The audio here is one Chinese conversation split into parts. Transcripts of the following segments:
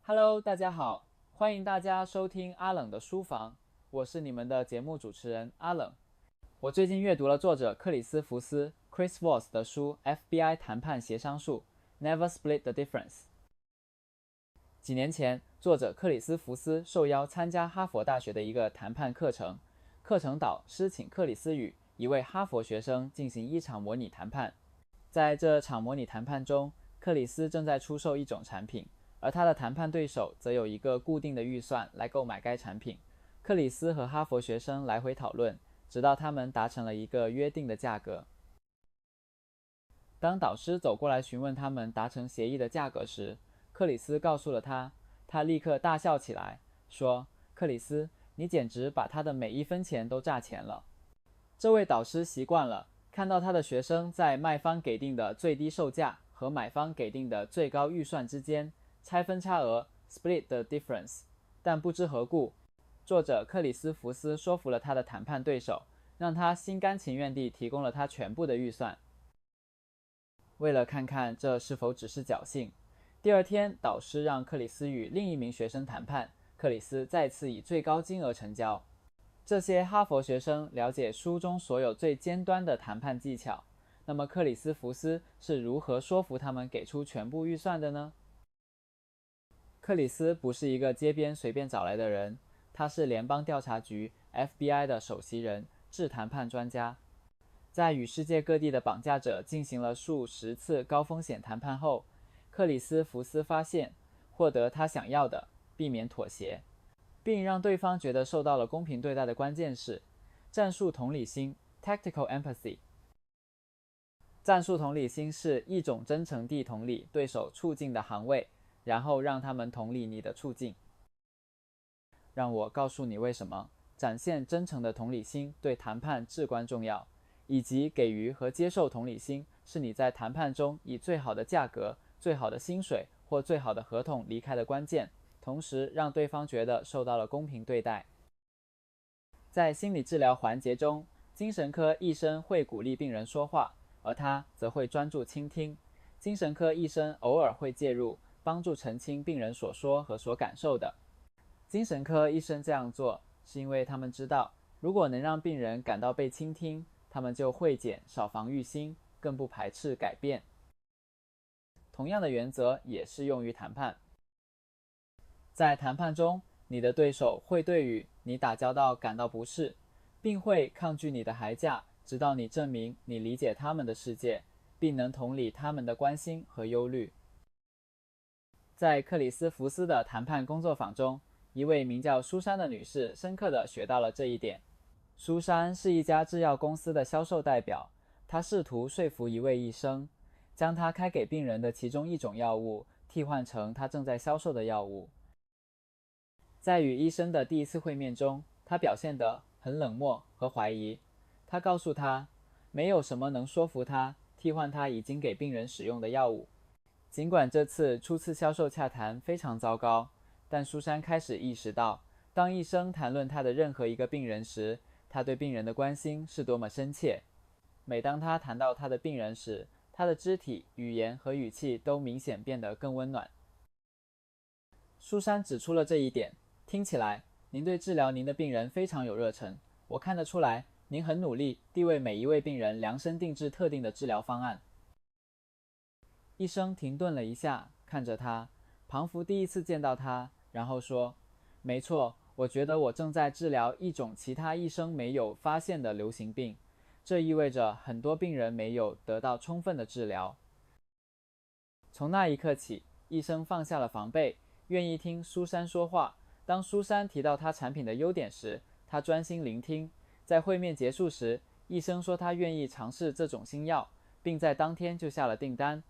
Hello，大家好，欢迎大家收听阿冷的书房，我是你们的节目主持人阿冷。我最近阅读了作者克里斯福斯 Chris Voss 的书《FBI 谈判协商术》，Never Split the Difference。几年前，作者克里斯福斯受邀参加哈佛大学的一个谈判课程，课程导师请克里斯与一位哈佛学生进行一场模拟谈判。在这场模拟谈判中，克里斯正在出售一种产品，而他的谈判对手则有一个固定的预算来购买该产品。克里斯和哈佛学生来回讨论，直到他们达成了一个约定的价格。当导师走过来询问他们达成协议的价格时，克里斯告诉了他，他立刻大笑起来，说：克里斯，你简直把他的每一分钱都榨钱了。这位导师习惯了看到他的学生在卖方给定的最低售价和买方给定的最高预算之间拆分差额 split the difference， 但不知何故，作者克里斯福斯说服了他的谈判对手，让他心甘情愿地提供了他全部的预算。为了看看这是否只是侥幸，第二天导师让克里斯与另一名学生谈判，克里斯再次以最高金额成交。这些哈佛学生了解书中所有最尖端的谈判技巧，那么克里斯福斯是如何说服他们给出全部预算的呢？克里斯不是一个街边随便找来的人，他是联邦调查局 FBI 的首席人，制谈判专家。在与世界各地的绑架者进行了数十次高风险谈判后，克里斯福斯发现，获得他想要的，避免妥协，并让对方觉得受到了公平对待的关键是战术同理心 （Tactical Empathy）。战术同理心是一种真诚地同理对手处境的行为，然后让他们同理你的处境。让我告诉你为什么展现真诚的同理心对谈判至关重要，以及给予和接受同理心是你在谈判中以最好的价格、最好的薪水或最好的合同离开的关键，同时让对方觉得受到了公平对待。在心理治疗环节中，精神科医生会鼓励病人说话，而他则会专注倾听。精神科医生偶尔会介入，帮助澄清病人所说和所感受的。精神科医生这样做，是因为他们知道，如果能让病人感到被倾听，他们就会减少防御心，更不排斥改变。同样的原则也适用于谈判。在谈判中，你的对手会对与你打交道感到不适，并会抗拒你的还价，直到你证明你理解他们的世界，并能同理他们的关心和忧虑。在克里斯福斯的谈判工作坊中，一位名叫苏珊的女士深刻地学到了这一点。苏珊是一家制药公司的销售代表，她试图说服一位医生，将他开给病人的其中一种药物替换成他正在销售的药物。在与医生的第一次会面中，他表现得很冷漠和怀疑。他告诉他，没有什么能说服他替换他已经给病人使用的药物。尽管这次初次销售洽谈非常糟糕，但苏珊开始意识到，当医生谈论他的任何一个病人时，他对病人的关心是多么深切。每当他谈到他的病人时，他的肢体、语言和语气都明显变得更温暖。苏珊指出了这一点，听起来您对治疗您的病人非常有热忱，我看得出来您很努力地为每一位病人量身定制特定的治疗方案。医生停顿了一下，看着他，庞福第一次见到他，然后说，没错，我觉得我正在治疗一种其他医生没有发现的流行病，这意味着很多病人没有得到充分的治疗。从那一刻起，医生放下了防备，愿意听苏珊说话。当苏珊提到她产品的优点时，他专心聆听。在会面结束时，医生说他愿意尝试这种新药，并在当天就下了订单。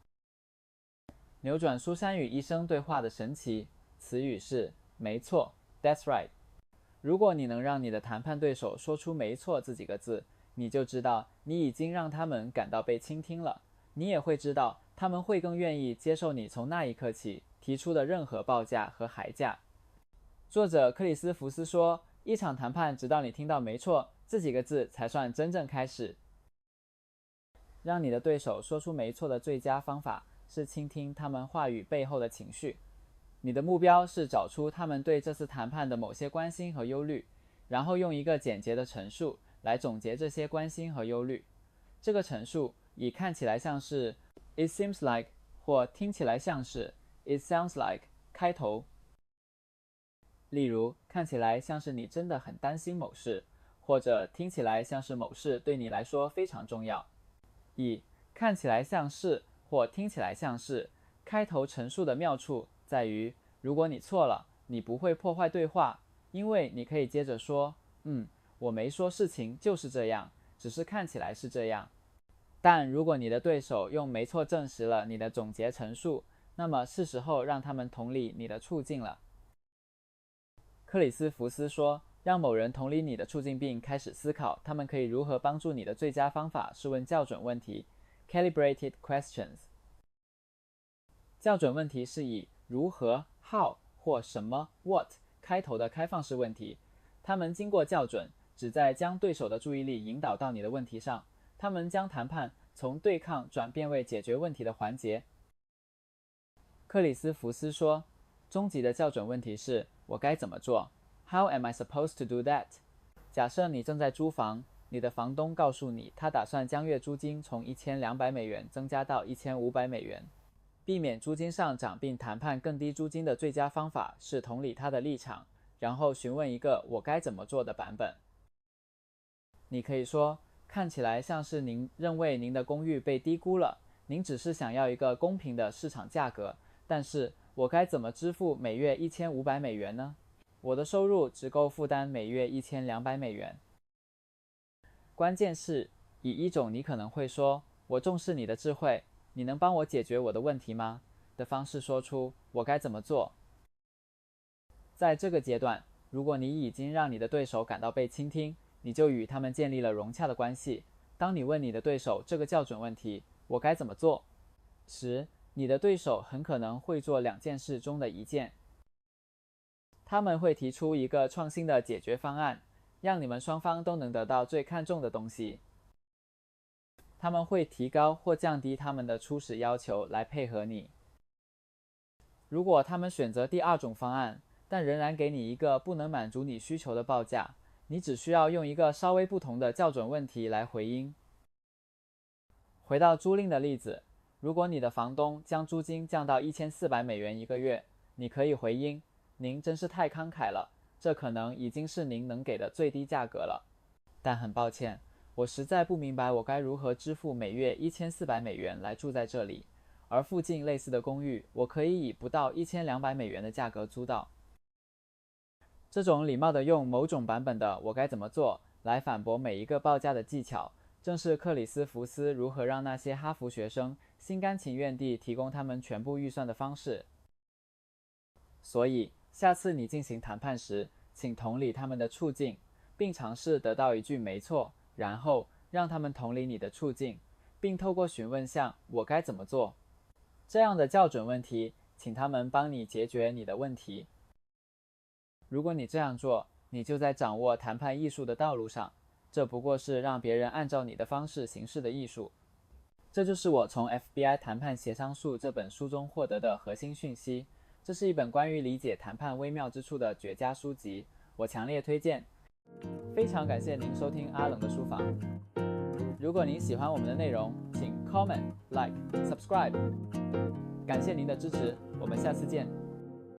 扭转苏珊与医生对话的神奇词语是没错 That's right。 如果你能让你的谈判对手说出没错这几个字，你就知道你已经让他们感到被倾听了，你也会知道他们会更愿意接受你从那一刻起提出的任何报价和还价。作者克里斯福斯说，一场谈判直到你听到没错这几个字才算真正开始。让你的对手说出没错的最佳方法是倾听他们话语背后的情绪。你的目标是找出他们对这次谈判的某些关心和忧虑，然后用一个简洁的陈述来总结这些关心和忧虑。这个陈述以看起来像是 "It seems like" 或听起来像是 "It sounds like" 开头。例如，看起来像是你真的很担心某事，或者听起来像是某事对你来说非常重要。以看起来像是或听起来像是开头陈述的妙处在于，如果你错了，你不会破坏对话，因为你可以接着说，我没说事情就是这样，只是看起来是这样。但如果你的对手用没错证实了你的总结陈述，那么是时候让他们同理你的处境了。克里斯福斯说，让某人同理你的处境并开始思考他们可以如何帮助你的最佳方法是问校准问题 （calibrated questions）。校准问题是以如何 （how） 或什么 （what） 开头的开放式问题，他们经过校准，旨在将对手的注意力引导到你的问题上，他们将谈判从对抗转变为解决问题的环节。克里斯福斯说，终极的校准问题是我该怎么做 How am I supposed to do that？ 假设你正在租房，你的房东告诉你他打算将月租金从$1200增加到$1500。避免租金上涨并谈判更低租金的最佳方法是同理他的立场，然后询问一个我该怎么做的版本。你可以说，看起来像是您认为您的公寓被低估了，您只是想要一个公平的市场价格，但是我该怎么支付每月$1500呢？我的收入只够负担每月$1200。关键是以一种你可能会说我重视你的智慧，你能帮我解决我的问题吗的方式说出我该怎么做。在这个阶段，如果你已经让你的对手感到被倾听，你就与他们建立了融洽的关系。当你问你的对手这个校准问题我该怎么做时，你的对手很可能会做两件事中的一件。他们会提出一个创新的解决方案，让你们双方都能得到最看重的东西。他们会提高或降低他们的初始要求来配合你。如果他们选择第二种方案，但仍然给你一个不能满足你需求的报价，你只需要用一个稍微不同的校准问题来回应。回到租赁的例子，如果你的房东将租金降到$1400一个月，你可以回应，您真是太慷慨了，这可能已经是您能给的最低价格了。但很抱歉，我实在不明白我该如何支付每月$1400来住在这里，而附近类似的公寓我可以以不到$1200的价格租到。这种礼貌地用某种版本的我该怎么做来反驳每一个报价的技巧，正是克里斯福斯如何让那些哈佛学生心甘情愿地提供他们全部预算的方式。所以，下次你进行谈判时，请同理他们的处境，并尝试得到一句没错，然后让他们同理你的处境，并透过询问像我该怎么做这样的校准问题，请他们帮你解决你的问题。如果你这样做，你就在掌握谈判艺术的道路上，这不过是让别人按照你的方式行事的艺术。这就是我从 FBI 谈判协商术这本书中获得的核心讯息。这是一本关于理解谈判微妙之处的绝佳书籍，我强烈推荐。非常感谢您收听阿冷的书房。如果您喜欢我们的内容，请 comment、like、subscribe。感谢您的支持，我们下次见。